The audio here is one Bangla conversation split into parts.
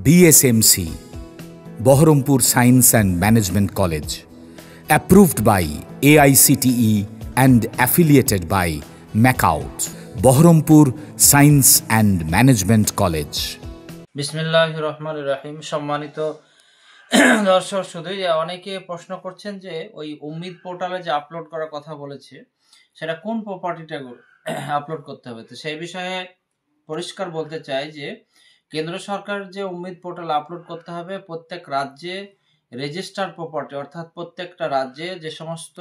BSMC, Baharampur Science and Management College, approved by AICTE and affiliated by MAKAUT, Baharampur Science and Management College. বিসমিল্লাহির রহমানির রহিম। সম্মানিত দর্শক, শুধুই অনেকে প্রশ্ন করছেন যে ওই উম্মিদ পোর্টালে যে আপলোড করার কথা বলেছে সেটা কোন প্রপার্টিটা আপলোড করতে হবে। তো সেই বিষয়ে পরিষ্কার বলতে চাই যে কেন্দ্র সরকার যে উম্মিদ পোর্টাল আপলোড করতে হবে প্রত্যেক রাজ্যে রেজিস্টার প্রপার্টি, অর্থাৎ প্রত্যেকটা রাজ্যে যে সমস্ত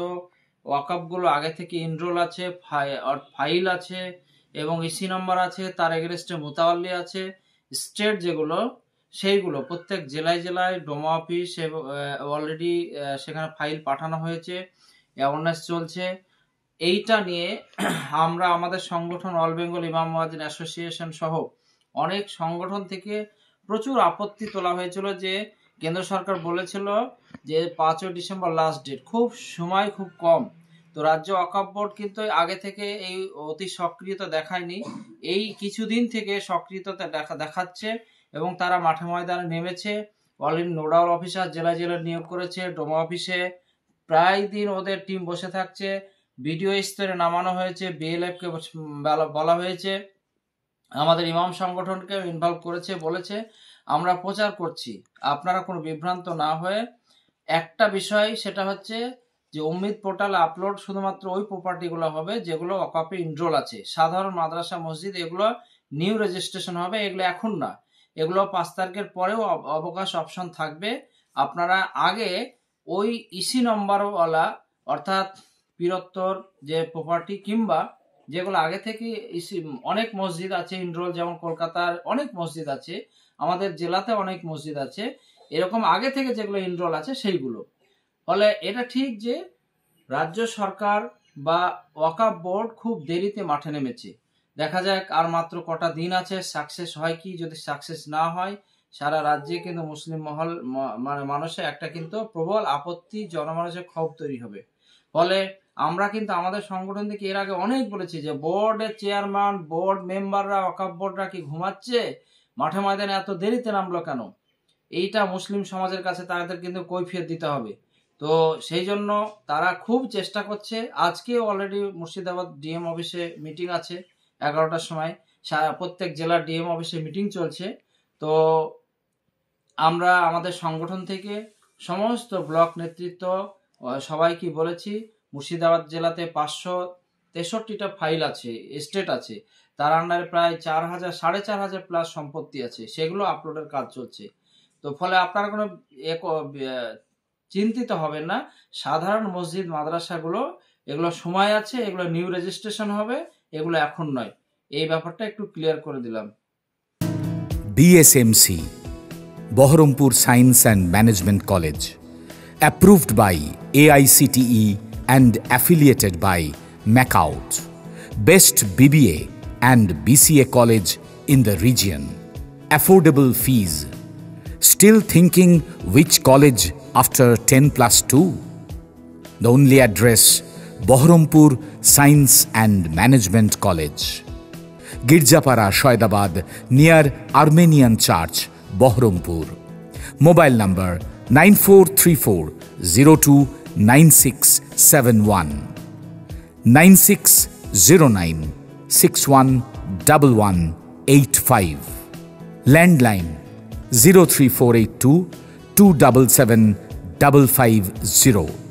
ওয়াকফগুলো আগে থেকে এনরোল আছে, ফাইল আছে এবং ইসি নম্বর আছে, তার এগেনস্টে মুতাওয়াল্লি আছে, স্টেট যেগুলো সেইগুলো প্রত্যেক জেলায় জেলায় ডোমা অফিস অলরেডি সেখানে ফাইল পাঠানো হয়েছে, অ্যাওয়ারনেস চলছে। এইটা নিয়ে আমরা আমাদের সংগঠন অল বেঙ্গল ইমাম মুয়াজ্জিন অ্যাসোসিয়েশন সহ অনেক সংগঠন থেকে প্রচুর আপত্তি তোলা হয়েছিল যে কেন্দ্র সরকার বলেছিল যে 5ই ডিসেম্বর লাস্ট ডেট, খুব সময় খুব কম। তো রাজ্য ওয়াকফ বোর্ড কিন্তু আগে থেকে এই অতি সক্রিয়তা দেখায়নি, এই কিছুদিন থেকে সক্রিয়তা দেখাচ্ছে এবং তারা মাঠে ময়দানে নেমেছে। অলরেডি নোডাল অফিসার জেলায় জেলায় নিয়োগ করেছে, ডোমা অফিসে প্রায় দিন ওদের টিম বসে থাকছে, ভিডিও স্তরে নামানো হয়েছে, বিএলএফকে বলা হয়েছে, আমাদের ইমাম সংগঠনকে ইনভলভ করেছে, বলেছে আমরা প্রচার করছি, আপনারা কোনো বিভ্রান্ত না হয়ে। একটা বিষয় সেটা হচ্ছে যে উম্মিদ পোর্টালে আপলোড শুধুমাত্র ওই প্রপার্টিগুলো হবে যেগুলো ওয়াকফে এনরোল আছে। সাধারণ মাদ্রাসা মসজিদ এগুলো নিউ রেজিস্ট্রেশন হবে, এগুলো এখন না, এগুলো 5 তারিখের পরেও অবকাশ অপশন থাকবে। আপনারা আগে ওই ইসি নম্বরওয়ালা অর্থাৎ বৃহত্তর যে প্রপার্টি কিংবা যেগুলো আগে থেকে অনেক মসজিদ আছে এনরোল, যেমন কলকাতার অনেক মসজিদ আছে, আমাদের জেলাতে অনেক মসজিদ আছে, এরকম আগে থেকে যেগুলো এনরোল আছে সেইগুলো। ফলে এটা ঠিক যে রাজ্য সরকার বা ওয়াকফ বোর্ড খুব দেরিতে মাঠে নেমেছে। দেখা যাক আর মাত্র কটা দিন আছে, সাকসেস হয় কি। যদি সাকসেস না হয় সারা রাজ্যে কিন্তু মুসলিম মহল মানুষের একটা কিন্তু প্রবল আপত্তি, জনমানুষের ক্ষোভ তৈরি হবে। ফলে আমরা কিন্তু আমাদের সংগঠন থেকে এর আগে অনেক বলেছি যে বোর্ডের চেয়ারম্যান, বোর্ড মেম্বাররা, ওয়াকফ বোর্ডরা কি ঘুমাচ্ছে? মাঠে ময়দানে এত দেরিতে নামলো কেন? এইটা মুসলিম সমাজের কাছে তাদের কিন্তু কৈফিয়ত দিতে হবে। তো সেই জন্য তারা খুব চেষ্টা করছে। আজকে অলরেডি মুর্শিদাবাদ ডিএম অফিসে মিটিং আছে 11টার সময়, প্রত্যেক জেলার ডিএম অফিসে মিটিং চলছে। তো আমরা আমাদের সংগঠন থেকে সমস্ত ব্লক নেতৃত্ব সবাইকে বলেছি, মুর্শিদাবাদ জেলাতে 563টা ফাইল আছে, স্টেট আছে, তার আন্ডারে প্রায় 4,500 প্লাস সম্পত্তি আছে, সেগুলো আপলোডের কাজ চলছে। তো ফলে আপনারা কোনো চিন্তিত হবেন না, সাধারণ মসজিদ মাদ্রাসাগুলো এগুলো সময় আছে, এগুলো নিউ রেজিস্ট্রেশন হবে, এগুলো এখন নয়। এই ব্যাপারটা একটু ক্লিয়ার করে দিলাম। BSMC, Baharampur Science and Management College, approved by AICTE and affiliated by MAKAUT, best BBA and BCA college in the region, affordable fees. Still thinking which college after 10+2? The only address, Baharampur Science and Management College, Girjapara, Shoydabad, near Armenian Church, Baharampur. Mobile number 9434029671, 9609611185. Landline 03482 277 550.